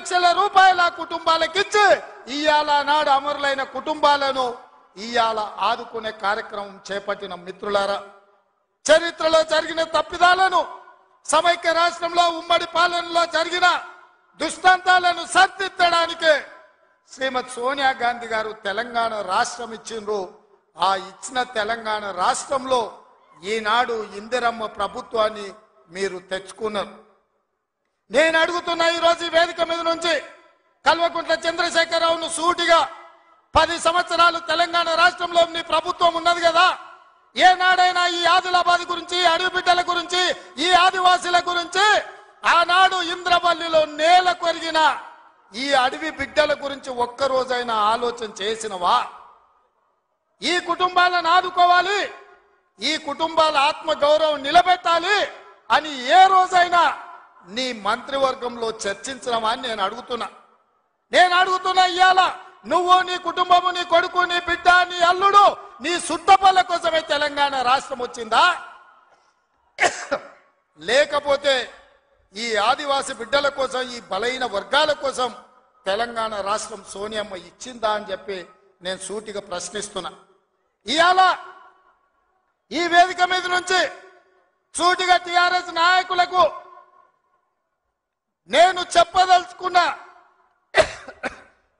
లక్షల రూపాయల కుటుంబాలకిచ్చి ఇయాల నాడు అమరులైన కుటుంబాలను ఇయాల ఆదుకునే కార్యక్రమం చేపట్టిన మిత్రులారా, చరిత్రలో జరిగిన తప్పిదాలను, సమైక్య రాష్ట్రంలో ఉమ్మడి పాలనలో జరిగిన దుష్టాంతాలను సరిదిద్దడానికే శ్రీమతి సోనియా గాంధీ గారు తెలంగాణ రాష్ట్రం ఇచ్చిండ్రు. ఆ ఇచ్చిన తెలంగాణ రాష్ట్రంలో ఈనాడు ఇందిరమ్మ ప్రభుత్వాన్ని మీరు తెచ్చుకున్నారు. నేను అడుగుతున్నా ఈరోజు ఈ వేదిక మీద నుంచి కల్వకుంట్ల చంద్రశేఖరరావును సూటిగా, 10 సంవత్సరాలు తెలంగాణ రాష్ట్రంలో నీ ప్రభుత్వం ఉన్నది కదా, ఏనాడైనా ఈ ఆదిలాబాద్ గురించి, అడవి బిడ్డల గురించి, ఈ ఆదివాసీల గురించి, ఆనాడు ఇంద్రవల్లిలో నేల కొరిగిన ఈ అడవి బిడ్డల గురించి ఒక్కరోజైనా ఆలోచన చేసినవా? ఈ కుటుంబాలను ఆదుకోవాలి, ఈ కుటుంబాల ఆత్మ గౌరవం నిలబెట్టాలి అని ఏ రోజైనా నీ మంత్రివర్గంలో చర్చించడమా అని నేను అడుగుతున్నా. ఇవాళ నువ్వు, నీ కుటుంబము, నీ కొడుకు, నీ బిడ్డ, నీ అల్లుడు, నీ సుట్టపల్ల కోసమే తెలంగాణ రాష్ట్రం వచ్చిందా? లేకపోతే ఈ ఆదివాసి బిడ్డల కోసం, ఈ బలైన వర్గాల కోసం తెలంగాణ రాష్ట్రం సోనియమ్మ ఇచ్చిందా అని చెప్పి నేను సూటిగా ప్రశ్నిస్తున్నా. ఇవాళ ఈ వేదిక మీద నుంచి సూటిగా టిఆర్ఎస్ నాయకులకు నేను చెప్పదలుచుకున్నా,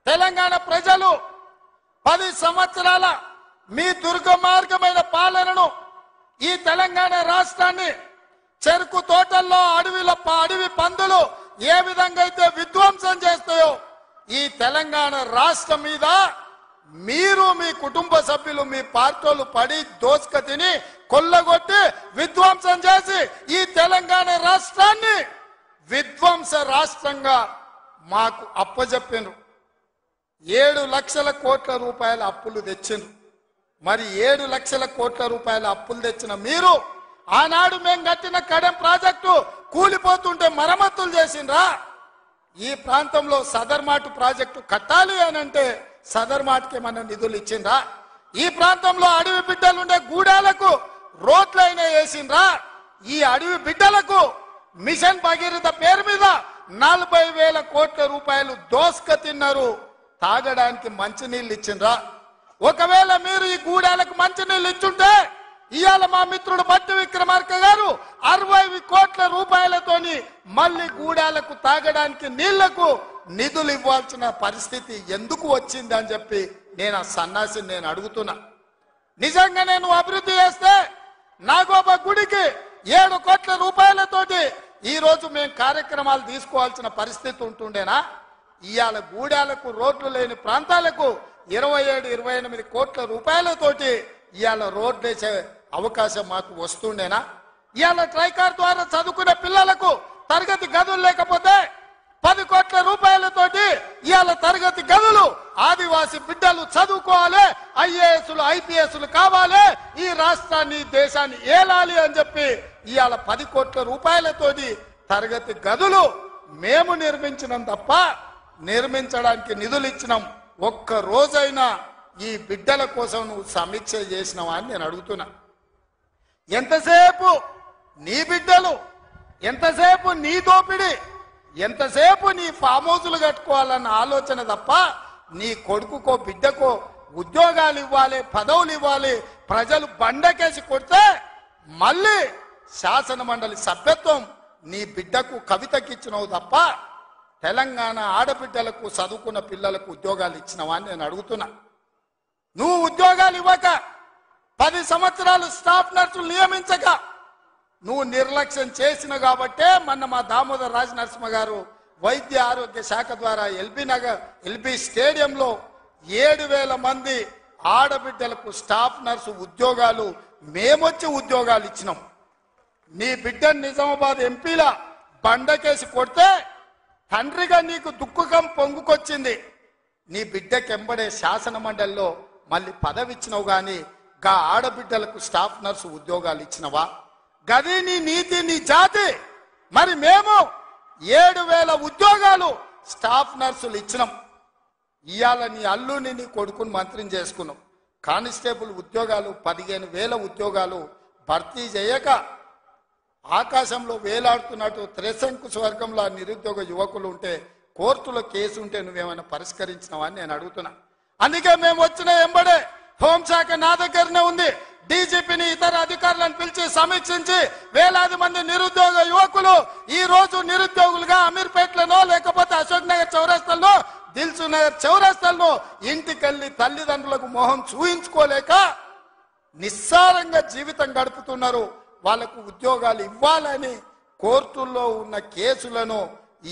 తెలంగాణ ప్రజలు 10 సంవత్సరాల మీ దుర్గమార్గమైన పాలనను, ఈ తెలంగాణ రాష్ట్రాన్ని చెరుకు తోటల్లో అడవి పందులు ఏ విధంగా అయితే విధ్వంసం చేస్తాయో, ఈ తెలంగాణ రాష్ట్రం మీద మీరు, మీ కుటుంబ సభ్యులు, మీ పార్టీలు పడి దోసుక తిని కొల్లగొట్టి విధ్వంసం చేసి ఈ తెలంగాణ రాష్ట్రాన్ని విధ్వంస రాష్ట్రంగా మాకు అప్పజెప్పినారు. 7 లక్షల కోట్ల రూపాయల అప్పులు తెచ్చిండ్రు. మరి 7 లక్షల కోట్ల రూపాయల అప్పులు తెచ్చిన మీరు ఆనాడు మేము కట్టిన కడెం ప్రాజెక్టు కూలిపోతుంటే మరమ్మతులు చేసిండ్రా? ఈ ప్రాంతంలో సదర్మాటు ప్రాజెక్టు కట్టాలి అని అంటే సదర్మాటుకి ఏమన్నా నిధులు ఇచ్చిండ్రా? ఈ ప్రాంతంలో అడవి బిడ్డలుండే గూడాలకు రోడ్లైనా వేసిండ్రా? ఈ అడవి బిడ్డలకు మిషన్ భగీరథ పేరు మీద 40,000 కోట్ల రూపాయలు దోసుక తిన్నారు. తాగడానికి మంచినీళ్ళు ఇచ్చిండ్రా? ఒకవేళ మీరు ఈ గూడాలకు మంచినీళ్ళు ఇచ్చుంటే ఇవాళ మా మిత్రుడు బట్టి విక్రమార్క గారు 60 కోట్ల రూపాయలతోని మళ్ళీ గూడాలకు తాగడానికి నీళ్లకు నిధులు ఇవ్వాల్సిన పరిస్థితి ఎందుకు వచ్చింది అని చెప్పి నేను ఆ సన్నాసిని నేను అడుగుతున్నా. నిజంగా నేను అభివృద్ధి చేస్తే నాగోబా గుడికి 7 కోట్ల రూపాయలతోటి ఈ రోజు మేము కార్యక్రమాలు తీసుకోవాల్సిన పరిస్థితి ఉంటుండేనా? ఇవాళ గూడాలకు రోడ్లు లేని ప్రాంతాలకు 27-28 కోట్ల రూపాయలతోటి ఇవాళ రోడ్లు వేసే అవకాశం మాకు వస్తుండేనా? ఇవాళ ట్రైకార్ ద్వారా చదువుకునే పిల్లలకు తరగతి గదులు లేకపోతే 10 కోట్ల రూపాయలతోటి ఇవాళ తరగతి గదులు, ఆదివాసి బిడ్డలు చదువుకోవాలి, ఐఏఎస్లు ఐపీఎస్లు కావాలి, ఈ రాష్ట్రాన్ని దేశాన్ని ఏలాలి అని చెప్పి ఇవాళ 10 కోట్ల రూపాయలతోటి తరగతి గదులు మేము నిర్మించినాం తప్ప నిర్మించడానికి నిధులు ఇచ్చినాం. ఒక్క రోజైనా ఈ బిడ్డల కోసం నువ్వు సమీక్ష చేసినావా అని నేను అడుగుతున్నా. ఎంతసేపు నీ బిడ్డలు, ఎంతసేపు నీ దోపిడి, ఎంతసేపు నీ ఫామ్ హౌసులు కట్టుకోవాలన్న ఆలోచన తప్ప నీ కొడుకుకో బిడ్డకో ఉద్యోగాలు ఇవ్వాలి, పదవులు ఇవ్వాలి, ప్రజలు బండకేసి కొడితే మళ్ళీ శాసన మండలి సభ్యత్వం నీ బిడ్డకు కవితకిచ్చినవు తప్ప తెలంగాణ ఆడబిడ్డలకు చదువుకున్న పిల్లలకు ఉద్యోగాలు ఇచ్చినవా అని నేను అడుగుతున్నా. నువ్వు ఉద్యోగాలు ఇవ్వక 10 సంవత్సరాలు స్టాఫ్ నర్సులు నియమించక నువ్వు నిర్లక్ష్యం చేసిన కాబట్టే మొన్న మా దామోదర్ రాజ నరసింహ గారు వైద్య ఆరోగ్య శాఖ ద్వారా ఎల్బీ స్టేడియంలో 7,000 మంది ఆడబిడ్డలకు స్టాఫ్ నర్సు ఉద్యోగాలు మేమొచ్చి ఉద్యోగాలు ఇచ్చినాం. నీ బిడ్డ నిజామాబాద్ ఎంపీల బండకేసి కొడితే తండ్రిగా నీకు దుఃఖం పొంగుకొచ్చింది. నీ బిడ్డకెంబడే శాసన మండలిలో మళ్ళీ పదవి ఇచ్చినావు గాని గా ఆడబిడ్డలకు స్టాఫ్ నర్సు ఉద్యోగాలు ఇచ్చినవా? గది నీ నీతి, నీ జాతి. మరి మేము 7,000 ఉద్యోగాలు స్టాఫ్ నర్సులు ఇచ్చినాం. ఇవాళ నీ అల్లుని, నీ కొడుకుని మంత్రిని చేసుకున్నాం. కానిస్టేబుల్ ఉద్యోగాలు 15,000 ఉద్యోగాలు భర్తీ చేయక ఆకాశంలో వేలాడుతున్నట్టు త్రిశంకు స్వర్గంలో నిరుద్యోగ యువకులు ఉంటే కోర్టులో కేసు ఉంటే నువ్వేమైనా పరిష్కరించినావా అని నేను అడుగుతున్నా. అందుకే మేము వచ్చిన ఎంబడే హోంశాఖ నా దగ్గరనే ఉంది. డీజీపీని ఇతర అధికారులను పిలిచి సమీక్షించి వేలాది మంది నిరుద్యోగ యువకులు ఈ రోజు నిరుద్యోగులుగా అమీర్పేటలోనో లేకపోతే అశోక్ నగర్ చౌరస్తాల్లో దిల్సుఖ్ నగర్ చౌరస్తాల్లో ఇంటికెళ్ళి తల్లిదండ్రులకు మొహం చూయించుకోలేక నిస్సారంగా జీవితం గడుపుతున్నారు. వాళ్లకు ఉద్యోగాలు ఇవ్వాలని కోర్టుల్లో ఉన్న కేసులను